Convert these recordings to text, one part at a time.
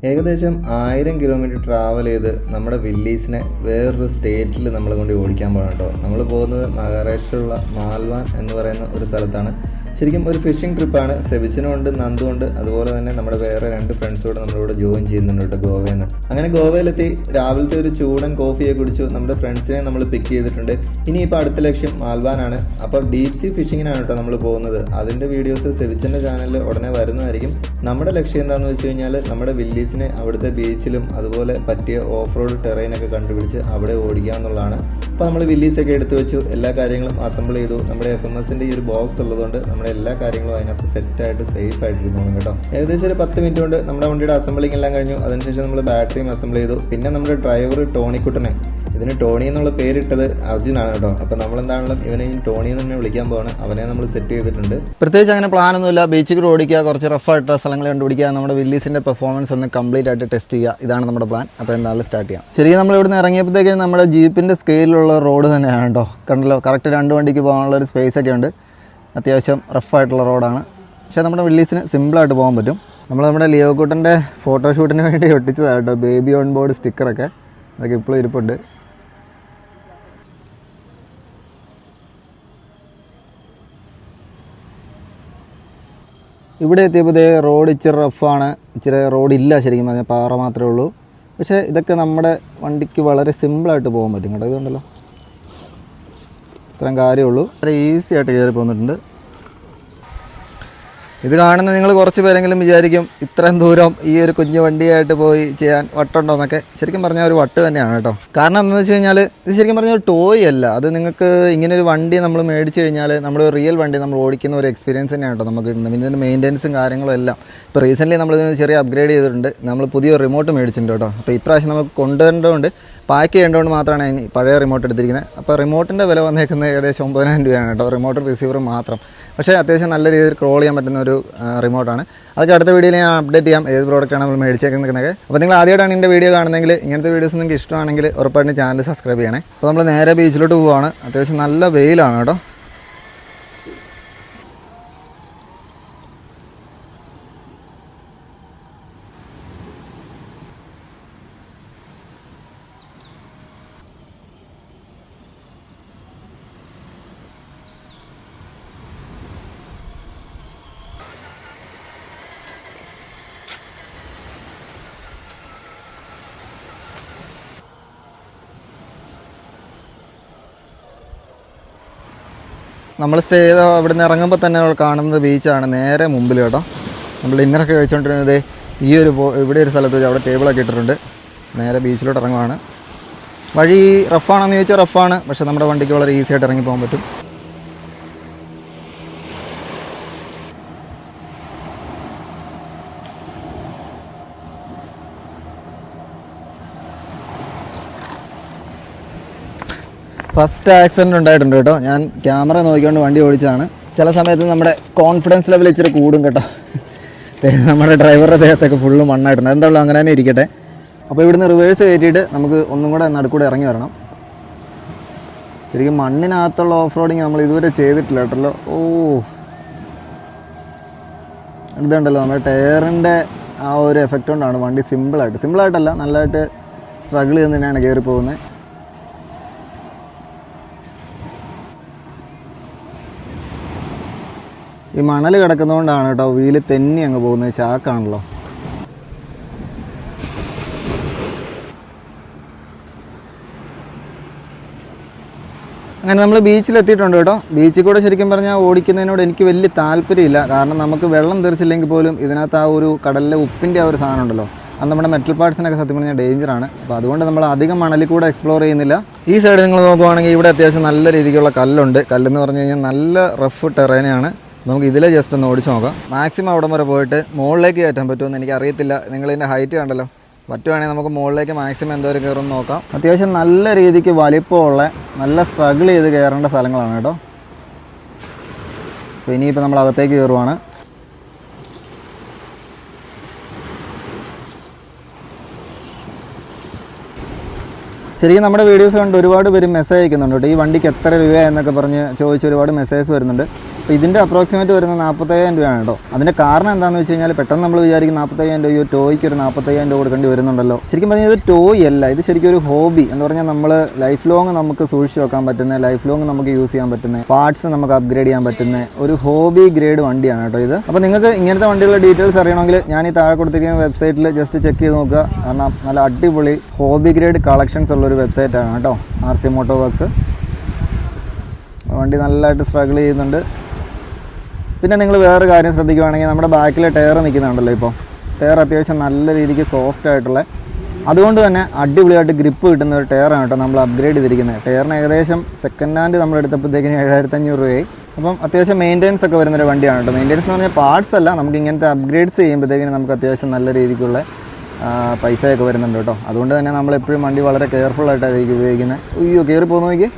ഏകദേശം 1000 kilometre travel ചെയ്ത് നമ്മുടെ വില്ലീസിനെ വേറൊരു സ്റ്റേറ്റിൽ നമ്മൾ കൊണ്ട് ഓടിക്കാൻ പോകണം കേട്ടോ. നമ്മൾ പോകുന്നത് മഹാരാഷ്ട്രയിലുള്ള മാൽവാൻ എന്ന് പറയുന്ന ഒരു സ്ഥലത്താണ്. ശരിക്കും ഒരു ഫിഷിംഗ് ട്രിപ്പാണ്. സെബിച്ചിനുണ്ട്, നന്ദുണ്ട്, അതുപോലെ തന്നെ നമ്മുടെ വേറെ 2 ഫ്രണ്ട്സോട് നമ്മളിവിടെ ജോയിൻ ചെയ്യുന്നുണ്ട് കേട്ടോ, ഗോവയിൽ നിന്ന്. അങ്ങനെ ഗോവയിലെത്തി രാവിലത്തെ ഒരു ചൂടൻ കോഫിയെ കുടിച്ചു. നമ്മുടെ ഫ്രണ്ട്സിനെ നമ്മൾ പിക്ക് ചെയ്തിട്ടുണ്ട്. ഇനിയിപ്പോൾ അടുത്ത ലക്ഷ്യം മാൽവാനാണ്. അപ്പോൾ ഡീപ് സീ ഫിഷിങ്ങിനാണ് കേട്ടോ നമ്മൾ പോകുന്നത്. അതിൻ്റെ വീഡിയോസ് സെബിച്ചിൻ്റെ ചാനലിൽ ഉടനെ വരുന്നതായിരിക്കും. നമ്മുടെ ലക്ഷ്യം എന്താണെന്ന് വെച്ച് കഴിഞ്ഞാൽ നമ്മുടെ വില്ലീസിനെ അവിടുത്തെ ബീച്ചിലും അതുപോലെ പറ്റിയ ഓഫ് റോഡ് ടെറൈനൊക്കെ കണ്ടുപിടിച്ച് അവിടെ ഓടിക്കുക എന്നുള്ളതാണ്. അപ്പോൾ നമ്മൾ വില്ലീസൊക്കെ എടുത്തു വെച്ചു, എല്ലാ കാര്യങ്ങളും അസംബിൾ ചെയ്തു. നമ്മുടെ FMSൻ്റെ ഈ ഒരു ബോക്സ് ഉള്ളതുകൊണ്ട് നമ്മുടെ എല്ലാ കാര്യങ്ങളും അതിനകത്ത് സെറ്റായിട്ട് സേഫ് ആയിട്ടിരുന്നോളും കേട്ടോ. ഏകദേശം ഒരു 10 മിനിറ്റ് കൊണ്ട് നമ്മുടെ വണ്ടിയുടെ അസംബിളിംഗ് എല്ലാം കഴിഞ്ഞു. അതിനുശേഷം നമ്മൾ ബാറ്ററിയും അസംബിൾ ചെയ്തു. പിന്നെ നമ്മുടെ ഡ്രൈവർ ടോണിക്കുട്ടനെ, ഇതിന് ടോണി എന്നുള്ള പേരിട്ടത് അർജുനാണ് കേട്ടോ. അപ്പോൾ നമ്മളെന്താണെങ്കിലും ഇവനെ ടോണി തന്നെ വിളിക്കാൻ പോവാണ്. അവനെ നമ്മൾ സെറ്റ് ചെയ്തിട്ടുണ്ട്. പ്രത്യേകിച്ച് അങ്ങനെ പ്ലാനൊന്നുമില്ല. ബീച്ചിൽ കൂടെ ഓടിക്കുക, കുറച്ച് റഫായിട്ടുള്ള സ്ഥലങ്ങൾ കണ്ടുപിടിക്കുക, നമ്മുടെ വില്ലീസിൻ്റെ പെർഫോമൻസ് ഒന്ന് കംപ്ലീറ്റ് ആയിട്ട് ടെസ്റ്റ് ചെയ്യുക. ഇതാണ് നമ്മുടെ പ്ലാൻ. അപ്പോൾ എന്തായാലും സ്റ്റാർട്ട് ചെയ്യാം. ശരിക്കും നമ്മൾ ഇവിടുന്ന് ഇറങ്ങിയപ്പോഴത്തേക്കും നമ്മുടെ ജീപ്പിൻ്റെ സ്കെയിലുള്ള റോഡ് തന്നെയാണ് കേട്ടോ. കണ്ടല്ലോ, കറക്റ്റ് 2 വണ്ടിക്ക് പോകാനുള്ള ഒരു സ്പേസ് ഒക്കെ ഉണ്ട്. അത്യാവശ്യം റഫായിട്ടുള്ള റോഡാണ്. പക്ഷേ നമ്മുടെ വില്ലീസിന് സിമ്പിളായിട്ട് പോകാൻ പറ്റും. നമ്മൾ നമ്മുടെ ലിയോ കുട്ടൻ്റെ ഫോട്ടോഷൂട്ടിന് വേണ്ടി ഒട്ടിച്ചതാണ് കേട്ടോ ബേബി ഓൺ ബോർഡ് സ്റ്റിക്കറൊക്കെ. അതൊക്കെ ഇപ്പോഴും ഇരിപ്പുണ്ട്. ഇവിടെ എത്തിയപ്പോൾ റോഡ് ഇച്ചിരി റഫാണ്. ഇച്ചിരി റോഡില്ല, ശരിക്കും പറഞ്ഞാൽ പാറ മാത്രമേ ഉള്ളൂ. പക്ഷേ ഇതൊക്കെ നമ്മുടെ വണ്ടിക്ക് വളരെ സിമ്പിളായിട്ട് പോകാൻ പറ്റും കേട്ടോ. ഇതുണ്ടല്ലോ, ഇത്രയും കാര്യമുള്ളൂ. വളരെ ഈസി ആയിട്ട് കയറി പോന്നിട്ടുണ്ട്. ഇത് കാണുന്ന നിങ്ങൾ കുറച്ച് പേരെങ്കിലും വിചാരിക്കും ഇത്രയും ദൂരം ഈ ഒരു കുഞ്ഞു വണ്ടിയായിട്ട് പോയി ചെയ്യാൻ വട്ടുണ്ടോ എന്നൊക്കെ. ശരിക്കും പറഞ്ഞാൽ ഒരു വട്ട് തന്നെയാണ് കേട്ടോ. കാരണം എന്താണെന്ന് വെച്ച് കഴിഞ്ഞാൽ ഇത് ശരിക്കും പറഞ്ഞാൽ ഒരു ടോയ് അല്ല. അത് നിങ്ങൾക്ക് ഇങ്ങനെ ഒരു വണ്ടി നമ്മൾ മേടിച്ച് കഴിഞ്ഞാൽ നമ്മൾ റിയൽ വണ്ടി നമ്മൾ ഓടിക്കുന്ന ഒരു എക്സ്പീരിയൻസ് തന്നെയാണ് കേട്ടോ നമുക്ക് കിട്ടുന്നത്. പിന്നെ ഇതിൻ്റെ മെയിൻ്റെനൻസും കാര്യങ്ങളും എല്ലാം. ഇപ്പോൾ റീസെൻ്റ്ലി നമ്മളിതിന് ചെറിയ അപ്ഗ്രേഡ് ചെയ്തിട്ടുണ്ട്. നമ്മൾ പുതിയ റിമോട്ട് മേടിച്ചിട്ടുണ്ട് കേട്ടോ. അപ്പോൾ ഇപ്രാവശ്യം നമുക്ക് കൊണ്ടുവരേണ്ടതുകൊണ്ട് പാക്ക് ചെയ്യേണ്ടതുകൊണ്ട് മാത്രമാണ് ഇനി പഴയ റിമോട്ട് എടുത്തിരിക്കുന്നത്. അപ്പോൾ റിമോട്ടിൻ്റെ വില വന്നേക്കുന്നത് ഏകദേശം 9000 രൂപയാണ് കേട്ടോ, റിമോട്ട് റിസീവർ മാത്രം. പക്ഷേ അത്യാവശ്യം നല്ല രീതിയിൽ ക്രോൾ ചെയ്യാൻ പറ്റുന്ന ഒരു റിമോട്ടാണ്. അതൊക്കെ അടുത്ത വീഡിയോയിൽ ഞാൻ അപ്ഡേറ്റ് ചെയ്യാം, ഏത് പ്രോഡക്റ്റാണ് നമ്മൾ മേടിച്ചേക്കുന്നതൊക്കെ. അപ്പോൾ നിങ്ങൾ ആദ്യമായിട്ടാണ് എൻ്റെ വീഡിയോ കാണുന്നതെങ്കിൽ, ഇങ്ങനത്തെ വീഡിയോസ് നിങ്ങൾക്ക് ഇഷ്ടമാണെങ്കിൽ ഉറപ്പായിട്ടും ചാനൽ സബ്സ്ക്രൈബ് ചെയ്യണേ. അപ്പോൾ നമ്മൾ നേരെ ബീച്ചിലോട്ട് പോവുകയാണ്. അത്യാവശ്യം നല്ല വെയിലാണ് കേട്ടോ. നമ്മൾ സ്റ്റേ ചെയ്ത അവിടെ നിന്ന് ഇറങ്ങുമ്പോൾ തന്നെ നമ്മൾ കാണുന്നത് ബീച്ചാണ് നേരെ മുമ്പിൽ കേട്ടോ. നമ്മൾ ഡിന്നറൊക്കെ കഴിച്ചുകൊണ്ടിരുന്നത് ഈ ഒരു ഇവിടെ ഒരു സ്ഥലത്ത് അവിടെ ടേബിളൊക്കെ ഇട്ടിട്ടുണ്ട്. നേരെ ബീച്ചിലോട്ട് ഇറങ്ങുവാണ്. വഴി റഫാണെന്ന് ചോദിച്ചാൽ റഫാണ്, പക്ഷേ നമ്മുടെ വണ്ടിക്ക് വളരെ ഈസി ആയിട്ട് ഇറങ്ങി പോകാൻ പറ്റും. ഫസ്റ്റ് ആക്സിഡൻറ്റ് ഉണ്ടായിട്ടുണ്ട് കേട്ടോ. ഞാൻ ക്യാമറ നോക്കിക്കൊണ്ട് വണ്ടി ഓടിച്ചതാണ്. ചില സമയത്ത് നമ്മുടെ കോൺഫിഡൻസ് ലെവൽ ഇച്ചിരി കൂടും കേട്ടോ. നമ്മുടെ ഡ്രൈവറുടെ ദേഹത്തൊക്കെ ഫുള്ള് മണ്ണായിട്ടുണ്ട്. എന്തായാലും അങ്ങനെ തന്നെ ഇരിക്കട്ടെ. അപ്പോൾ ഇവിടുന്ന് റിവേഴ്സ് കയറ്റിയിട്ട് നമുക്ക് ഒന്നും കൂടെ നടുക്കൂടെ ഇറങ്ങി വരണം. ശരിക്കും മണ്ണിനകത്തുള്ള ഓഫ് റോഡിങ് നമ്മൾ ഇതുവരെ ചെയ്തിട്ടില്ല കേട്ടല്ലോ. ഇതുണ്ടല്ലോ, നമ്മുടെ ടയറിൻ്റെ ആ ഒരു എഫക്റ്റ് കൊണ്ടാണ് വണ്ടി സിമ്പിളായിട്ടല്ല നല്ലതായിട്ട് സ്ട്രഗിൾ ചെയ്ത് തന്നെയാണ് കയറി പോകുന്നത്. ഈ മണൽ കിടക്കുന്നതുകൊണ്ടാണ് കേട്ടോ വീല് തെന്നി അങ്ങ് പോകുന്നത്. ചാക്കാണല്ലോ. അങ്ങനെ നമ്മൾ ബീച്ചിലെത്തിയിട്ടുണ്ട് കേട്ടോ. ബീച്ചിൽ കൂടെ ശരിക്കും പറഞ്ഞാൽ ഓടിക്കുന്നതിനോട് എനിക്ക് വലിയ താല്പര്യമില്ല. കാരണം നമുക്ക് വെള്ളം തെറിച്ചില്ലെങ്കിൽ പോലും ഇതിനകത്ത് ആ ഒരു കടലിലെ ഉപ്പിൻ്റെ ആ ഒരു സാധനം ഉണ്ടല്ലോ, അത് നമ്മുടെ മെറ്റൽ പാർട്സിനൊക്കെ സത്യം പറഞ്ഞാൽ ഡേഞ്ചറാണ്. അപ്പോൾ അതുകൊണ്ട് നമ്മൾ അധികം മണലിൽ കൂടെ എക്സ്പ്ലോർ ചെയ്യുന്നില്ല. ഈ സൈഡ് നിങ്ങൾ നോക്കുവാണെങ്കിൽ ഇവിടെ അത്യാവശ്യം നല്ല രീതിക്കുള്ള കല്ലുണ്ട്. കല്ലെന്ന് പറഞ്ഞു കഴിഞ്ഞാൽ നല്ല റഫ് ടെറൈനാണ്. നമുക്ക് ഇതിലെ ജസ്റ്റ് ഒന്ന് ഓടിച്ച് നോക്കാം. മാക്സിമം അവിടം വരെ പോയിട്ട് മുകളിലേക്ക് കയറ്റാൻ പറ്റുമെന്ന് എനിക്കറിയത്തില്ല. നിങ്ങളിതിൻ്റെ ഹൈറ്റ് കണ്ടല്ലോ. പറ്റുവാണെങ്കിൽ നമുക്ക് മുകളിലേക്ക് മാക്സിമം എന്തോരം കയറുമെന്ന് നോക്കാം. അത്യാവശ്യം നല്ല രീതിക്ക് വലിപ്പമുള്ള നല്ല സ്ട്രഗിൾ ചെയ്ത് കയറേണ്ട സ്ഥലങ്ങളാണ് കേട്ടോ. അപ്പോൾ ഇനിയിപ്പോൾ നമ്മൾ അകത്തേക്ക് കയറുവാണ്. ശരിക്കും നമ്മുടെ വീഡിയോസ് കണ്ട് ഒരുപാട് പേര് മെസ്സേജ് അയക്കുന്നുണ്ട് കേട്ടോ. ഈ വണ്ടിക്ക് എത്ര രൂപ എന്നൊക്കെ പറഞ്ഞ് ചോദിച്ച് ഒരുപാട് മെസ്സേജസ് വരുന്നുണ്ട്. അപ്പോൾ ഇതിൻ്റെ അപ്രോക്സിമേറ്റ് വരുന്ന 45,000 രൂപയാണ് കേട്ടോ. അതിൻ്റെ കാരണം എന്താണെന്ന് വെച്ച് കഴിഞ്ഞാൽ പെട്ടെന്ന് നമ്മൾ വിചാരിക്കും 45,000 രൂപ ടോയ്ക്ക് ഒരു 45,000 രൂപ കൊടുക്കേണ്ടി വരുന്നുണ്ടല്ലോ. ശരിക്കും പറഞ്ഞാൽ ഇത് ടോയ് അല്ല, ഇത് ശരിക്കും ഒരു ഹോബി എന്ന് പറഞ്ഞാൽ നമ്മൾ ലൈഫ് ലോങ് നമുക്ക് സൂക്ഷിച്ച് വെക്കാൻ പറ്റുന്ന, ലൈഫ് ലോങ് നമുക്ക് യൂസ് ചെയ്യാൻ പറ്റുന്ന, പാർട്സ് നമുക്ക് അപ്ഗ്രേഡ് ചെയ്യാൻ പറ്റുന്ന ഒരു ഹോബി ഗ്രേഡ് വണ്ടിയാണ് കേട്ടോ ഇത്. അപ്പോൾ നിങ്ങൾക്ക് ഇങ്ങനത്തെ വണ്ടികളുടെ ഡീറ്റെയിൽസ് അറിയണമെങ്കിൽ ഞാൻ ഈ താഴെ കൊടുത്തിരിക്കുന്ന വെബ്സൈറ്റിൽ ജസ്റ്റ് ചെക്ക് ചെയ്ത് നോക്കുക. കാരണം നല്ല അടിപൊളി ഹോബി ഗ്രേഡ് കളക്ഷൻസ് ഉള്ളൊരു വെബ്സൈറ്റാണ് കേട്ടോ RC മോട്ടോ വർക്ക്സ്. വണ്ടി നല്ലതായിട്ട് സ്ട്രഗിൾ ചെയ്യുന്നുണ്ട്. പിന്നെ നിങ്ങൾ വേറൊരു കാര്യം ശ്രദ്ധിക്കുകയാണെങ്കിൽ നമ്മുടെ ബാക്കിലെ ടയർ നിൽക്കുന്നുണ്ടല്ലോ, ഇപ്പോൾ ടയർ അത്യാവശ്യം നല്ല രീതിക്ക് സോഫ്റ്റ് ആയിട്ടുള്ള, അതുകൊണ്ട് തന്നെ അടിപൊളിയായിട്ട് ഗ്രിപ്പ് കിട്ടുന്ന ഒരു ടയറാണ് കേട്ടോ നമ്മൾ അപ്ഗ്രേഡ് ചെയ്തിരിക്കുന്നത്. ടയറിന് ഏകദേശം സെക്കൻഡ് ഹാൻഡ് നമ്മൾ എടുത്തപ്പോഴത്തേക്കിന് 7,500 രൂപയായി. അപ്പം അത്യാവശ്യം മെയിൻ്റെനൻസ് ഒക്കെ വരുന്നൊരു വണ്ടിയാണ് കേട്ടോ. മെയിൻ്റെനൻസ് എന്ന് പറഞ്ഞാൽ പാർട്സ് അല്ല, നമുക്ക് ഇങ്ങനത്തെ അപ്ഗ്രേഡ്സ് ചെയ്യുമ്പോഴത്തേക്കിന് നമുക്ക് അത്യാവശ്യം നല്ല രീതിക്കുള്ള പൈസയൊക്കെ വരുന്നുണ്ട് കേട്ടോ. അതുകൊണ്ട് തന്നെ നമ്മളെപ്പോഴും വണ്ടി വളരെ കെയർഫുള്ളായിട്ടായിരിക്കും ഉപയോഗിക്കുന്നത്. അയ്യോ കയറി പോകുന്ന നോക്കി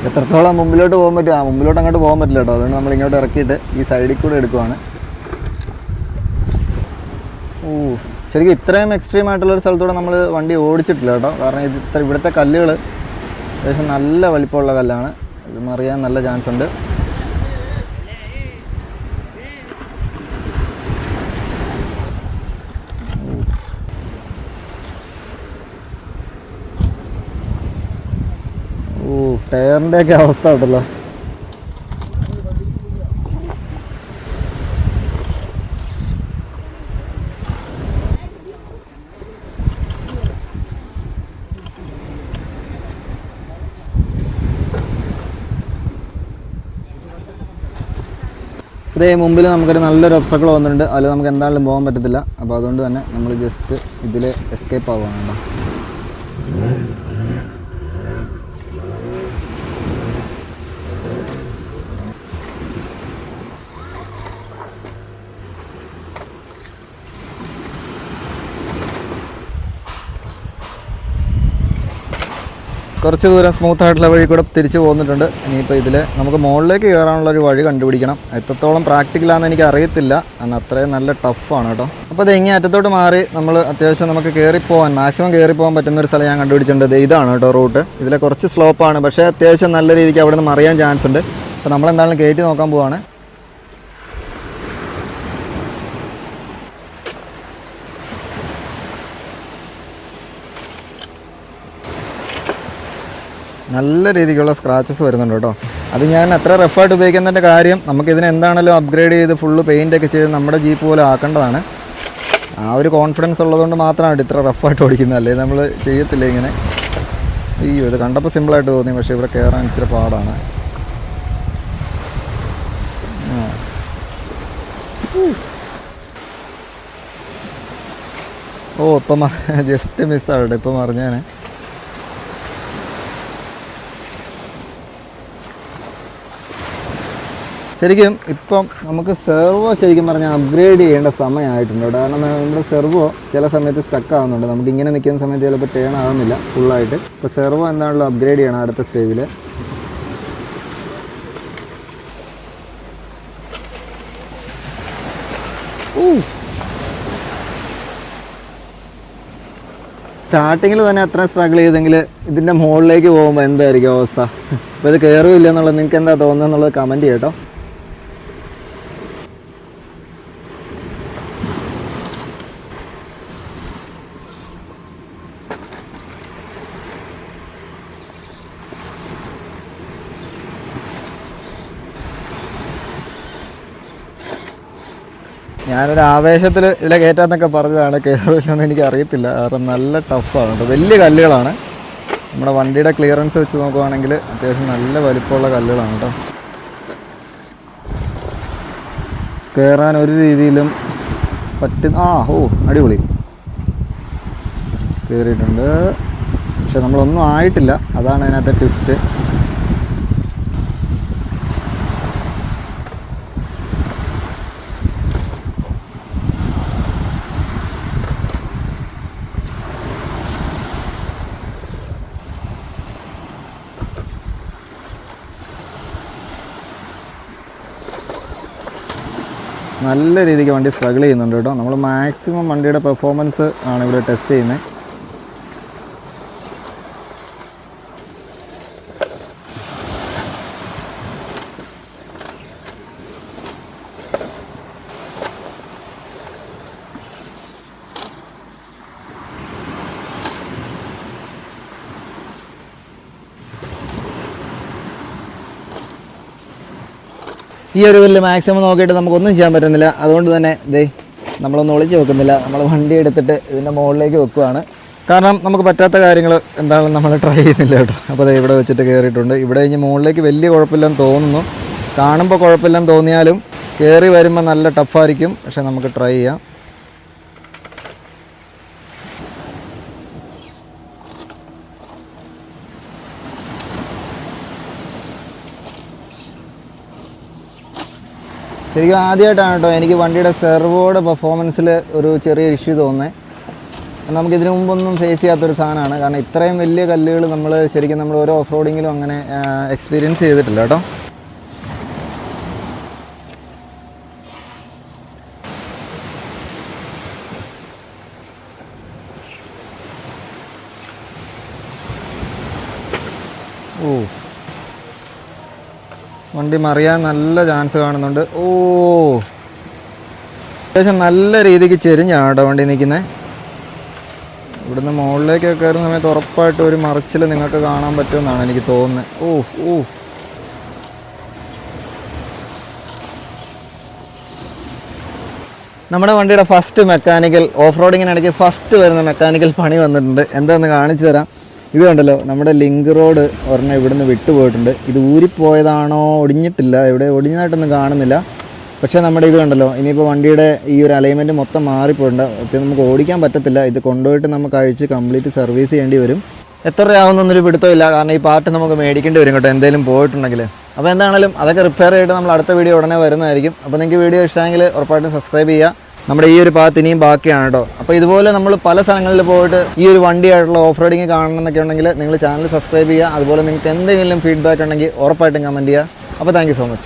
എത്രത്തോളം മുമ്പിലോട്ട് പോകാൻ പറ്റും. മുമ്പിലോട്ട് അങ്ങോട്ട് പോകാൻ പറ്റില്ല കേട്ടോ. അതുകൊണ്ട് നമ്മൾ ഇങ്ങോട്ട് ഇറക്കിയിട്ട് ഈ സൈഡിൽ കൂടെ എടുക്കുവാണ്. ശരിക്കും ഇത്രയും എക്സ്ട്രീം ആയിട്ടുള്ളൊരു സ്ഥലത്തൂടെ നമ്മൾ വണ്ടി ഓടിച്ചിട്ടില്ല കേട്ടോ. കാരണം ഇത് ഇവിടുത്തെ കല്ലുകൾ അത്യാവശ്യം നല്ല വലിപ്പമുള്ള കല്ലാണ്. ഇത് മറിയാൻ നല്ല ചാൻസ് ഉണ്ട്. ടയറിൻ്റെയൊക്കെ അവസ്ഥ ഉണ്ടല്ലോ. ഇതേ മുമ്പിൽ നമുക്കൊരു നല്ലൊരു ഒബ്സ്റ്റക്കിൾ വന്നിട്ടുണ്ട്. അതിൽ നമുക്ക് എന്തായാലും പോകാൻ പറ്റത്തില്ല. അപ്പോൾ അതുകൊണ്ട് തന്നെ നമ്മൾ ജസ്റ്റ് ഇതിൽ എസ്കേപ്പ് ആവുകയാണ് കേട്ടോ. കുറച്ച് ദൂരം സ്മൂത്ത് ആയിട്ടുള്ള വഴി കൂടെ തിരിച്ച് പോന്നിട്ടുണ്ട്. ഇനിയിപ്പോൾ ഇതിൽ നമുക്ക് മുകളിലേക്ക് കയറാനുള്ളൊരു വഴി കണ്ടുപിടിക്കണം. എത്രത്തോളം പ്രാക്ടിക്കലാണെന്ന് എനിക്ക് അറിയത്തില്ല, കാരണം അത്രയും നല്ല ടഫാണ് കേട്ടോ. അപ്പോൾ ഇത് എങ്ങനെ അറ്റത്തോട്ട് മാറി നമ്മൾ അത്യാവശ്യം നമുക്ക് കയറിപ്പോകാൻ, മാക്സിമം കയറിപ്പോകാൻ പറ്റുന്ന ഒരു സ്ഥലം ഞാൻ കണ്ടുപിടിച്ചിട്ടുണ്ട്. ഇതാണ് കേട്ടോ റൂട്ട്. ഇതിലെ കുറച്ച് സ്ലോപ്പാണ്, പക്ഷേ അത്യാവശ്യം നല്ല രീതിക്ക് അവിടെ നിന്ന് മറിയാൻ ചാൻസ് ഉണ്ട്. അപ്പോൾ നമ്മളെന്തായാലും കയറ്റി നോക്കാൻ പോവാണ്. നല്ല രീതിക്കുള്ള സ്ക്രാച്ചസ് വരുന്നുണ്ട് കേട്ടോ. അത് ഞാൻ അത്ര റഫായിട്ട് ഉപയോഗിക്കുന്നതിൻ്റെ കാര്യം, നമുക്കിതിനെ എന്താണല്ലോ അപ്ഗ്രേഡ് ചെയ്ത് ഫുള്ള് പെയിൻ്റൊക്കെ ചെയ്ത് നമ്മുടെ ജീപ്പ് പോലെ ആക്കേണ്ടതാണ്. ആ ഒരു കോൺഫിഡൻസ് ഉള്ളതുകൊണ്ട് മാത്രമാണ് ഇത്ര റഫായിട്ട് ഓടിക്കുന്നത്. അല്ലെങ്കിൽ നമ്മൾ ചെയ്യത്തില്ല ഇങ്ങനെ. അയ്യോ ഇത് കണ്ടപ്പോൾ സിമ്പിളായിട്ട് തോന്നി, പക്ഷേ ഇവിടെ കയറാൻ ഇച്ചിരി പാടാണ്. ഇപ്പം ജസ്റ്റ് മിസ്സാവട്ടെ, ഇപ്പം മറിഞ്ഞാണ്. ശരിക്കും ഇപ്പം നമുക്ക് സെർവോ ശരിക്കും പറഞ്ഞാൽ അപ്ഗ്രേഡ് ചെയ്യേണ്ട സമയമായിട്ടുണ്ട്. കാരണം നമ്മുടെ സെർവോ ചില സമയത്ത് സ്റ്റക്ക് ആകുന്നുണ്ട്. നമുക്ക് ഇങ്ങനെ നിൽക്കുന്ന സമയത്ത് ചിലപ്പോൾ ടേൺ ആകുന്നില്ല ഫുള്ളായിട്ട്. ഇപ്പോൾ സെർവോ എന്താണല്ലോ അപ്ഗ്രേഡ് ചെയ്യണം അടുത്ത സ്റ്റേജിൽ. സ്റ്റാർട്ടിങ്ങിൽ തന്നെ അത്ര സ്ട്രഗിൾ ചെയ്തെങ്കിൽ ഇതിൻ്റെ മുകളിലേക്ക് പോകുമ്പോൾ എന്തായിരിക്കും അവസ്ഥ? അപ്പോൾ ഇത് കയറുമില്ല എന്നുള്ളത് നിങ്ങൾക്ക് എന്താ തോന്നുന്നത് എന്നുള്ളത് കമൻറ്റ് ചെയ്യട്ടോ. ഞാനൊരു ആവേശത്തിൽ ഇതിലെ കയറ്റാന്നൊക്കെ പറഞ്ഞതാണ്, കയറില്ലെന്ന് എനിക്ക് അറിയത്തില്ല. കാരണം നല്ല ടഫാണ് കേട്ടോ. വലിയ കല്ലുകളാണ്. നമ്മുടെ വണ്ടിയുടെ ക്ലിയറൻസ് വെച്ച് നോക്കുവാണെങ്കിൽ അത്യാവശ്യം നല്ല വലിപ്പമുള്ള കല്ലുകളാണ് കേട്ടോ. കയറാൻ ഒരു രീതിയിലും അടിപൊളി കയറിയിട്ടുണ്ട്. പക്ഷെ നമ്മളൊന്നും ആയിട്ടില്ല, അതാണ് അതിനകത്തെ ട്വിസ്റ്റ്. നല്ല രീതിക്ക് വണ്ടി സ്ട്രഗിൾ ചെയ്യുന്നുണ്ട് കേട്ടോ. നമ്മൾ മാക്സിമം വണ്ടിയുടെ പെർഫോമൻസ് ആണ് ഇവിടെ ടെസ്റ്റ് ചെയ്യുന്നത്. ഈ ഒരു കല്ല് മാക്സിമം നോക്കിയിട്ട് നമുക്കൊന്നും ചെയ്യാൻ പറ്റുന്നില്ല. അതുകൊണ്ട് തന്നെ നമ്മളൊന്നും ഒളിച്ച് വെക്കുന്നില്ല, നമ്മൾ വണ്ടി എടുത്തിട്ട് ഇതിൻ്റെ മുകളിലേക്ക് വെക്കുകയാണ്. കാരണം നമുക്ക് പറ്റാത്ത കാര്യങ്ങൾ എന്താണെന്ന് നമ്മൾ ട്രൈ ചെയ്യുന്നില്ല കേട്ടോ. അപ്പോൾ ഇവിടെ വെച്ചിട്ട് കയറിയിട്ടുണ്ട്. ഇവിടെ കഴിഞ്ഞ് മുകളിലേക്ക് വലിയ കുഴപ്പമില്ലെന്ന് തോന്നുന്നു. കാണുമ്പോൾ കുഴപ്പമില്ലെന്ന് തോന്നിയാലും കയറി വരുമ്പോൾ നല്ല ടഫായിരിക്കും. പക്ഷെ നമുക്ക് ട്രൈ ചെയ്യാം. ശരിക്കും ആദ്യമായിട്ടാണ് കേട്ടോ എനിക്ക് വണ്ടിയുടെ സെർവോയുടെ പെർഫോമൻസിൽ ഒരു ചെറിയ ഇഷ്യൂ തോന്നുന്നത്. നമുക്കിതിനു മുമ്പൊന്നും ഫേസ് ചെയ്യാത്തൊരു സാധനമാണ്. കാരണം ഇത്രയും വലിയ കല്ലുകൾ നമ്മൾ ഓരോ ഓഫ് റോഡിങ്ങിലും അങ്ങനെ എക്സ്പീരിയൻസ് ചെയ്തിട്ടില്ല കേട്ടോ. വണ്ടി മറിയാൻ നല്ല ചാൻസ് കാണുന്നുണ്ട്. അത്യാവശ്യം നല്ല രീതിക്ക് ചെരിഞ്ഞാണ് കേട്ടോ വണ്ടി നിൽക്കുന്നത്. ഇവിടുന്ന് മുകളിലേക്കൊക്കെ കയറുന്ന സമയത്ത് ഉറപ്പായിട്ടും ഒരു മറിച്ചിൽ നിങ്ങൾക്ക് കാണാൻ പറ്റുമെന്നാണ് എനിക്ക് തോന്നുന്നത്. നമ്മുടെ വണ്ടിയുടെ ഫസ്റ്റ് മെക്കാനിക്കൽ ഓഫ് റോഡിങ്ങിനിടയ്ക്ക് ഫസ്റ്റ് വരുന്ന മെക്കാനിക്കൽ പണി വന്നിട്ടുണ്ട്. എന്താണെന്ന് കാണിച്ചു തരാം. ഇത് കണ്ടല്ലോ, നമ്മുടെ ലിങ്ക് റോഡ് ഒരെണ്ണം ഇവിടുന്ന് വിട്ടുപോയിട്ടുണ്ട്. ഇത് ഊരിപ്പോയതാണോ ഒടിഞ്ഞിട്ടില്ല, ഇവിടെ ഒടിഞ്ഞതായിട്ടൊന്നും കാണുന്നില്ല. പക്ഷേ നമ്മുടെ ഇത് കണ്ടല്ലോ, ഇനിയിപ്പോൾ വണ്ടിയുടെ ഈ ഒരു അലൈൻമെൻറ്റ് മൊത്തം മാറിപ്പോയിട്ടുണ്ട്. ഇപ്പോൾ നമുക്ക് ഓടിക്കാൻ പറ്റത്തില്ല. ഇത് കൊണ്ടുപോയിട്ട് നമുക്ക് അഴിച്ച് കംപ്ലീറ്റ് സർവീസ് ചെയ്യേണ്ടി വരും. എത്ര രൂപയാവുന്നൊരു പിടുത്തമില്ല. കാരണം ഈ പാർട്ട് നമുക്ക് മേടിക്കേണ്ടി വരും കേട്ടോ, എന്തെങ്കിലും പോയിട്ടുണ്ടെങ്കിൽ. അപ്പോൾ എന്താണെങ്കിലും അതൊക്കെ റിപ്പയർ ചെയ്തിട്ട് നമ്മൾ അടുത്ത വീഡിയോ ഉടനെ വരുന്നതായിരിക്കും. അപ്പോൾ നിങ്ങൾക്ക് വീഡിയോ ഇഷ്ടമെങ്കിൽ ഉറപ്പായിട്ടും സബ്സ്ക്രൈബ് ചെയ്യുക. നമ്മുടെ ഈ ഒരു പാത്ത് ഇനിയും ബാക്കിയാണ് കേട്ടോ. അപ്പോൾ ഇതുപോലെ നമ്മൾ പല സ്ഥലങ്ങളിൽ പോയിട്ട് ഈ ഒരു വണ്ടിയായിട്ടുള്ള ഓഫ് റോഡിങ് കാണണം എന്നൊക്കെ ഉണ്ടെങ്കിൽ നിങ്ങൾ ചാനൽ സബ്സ്ക്രൈബ് ചെയ്യുക. അതുപോലെ നിങ്ങൾക്ക് എന്തെങ്കിലും ഫീഡ്ബാക്ക് ഉണ്ടെങ്കിൽ ഉറപ്പായിട്ടും കമൻറ്റ് ചെയ്യുക. അപ്പോൾ താങ്ക് യു സോ മച്ച്.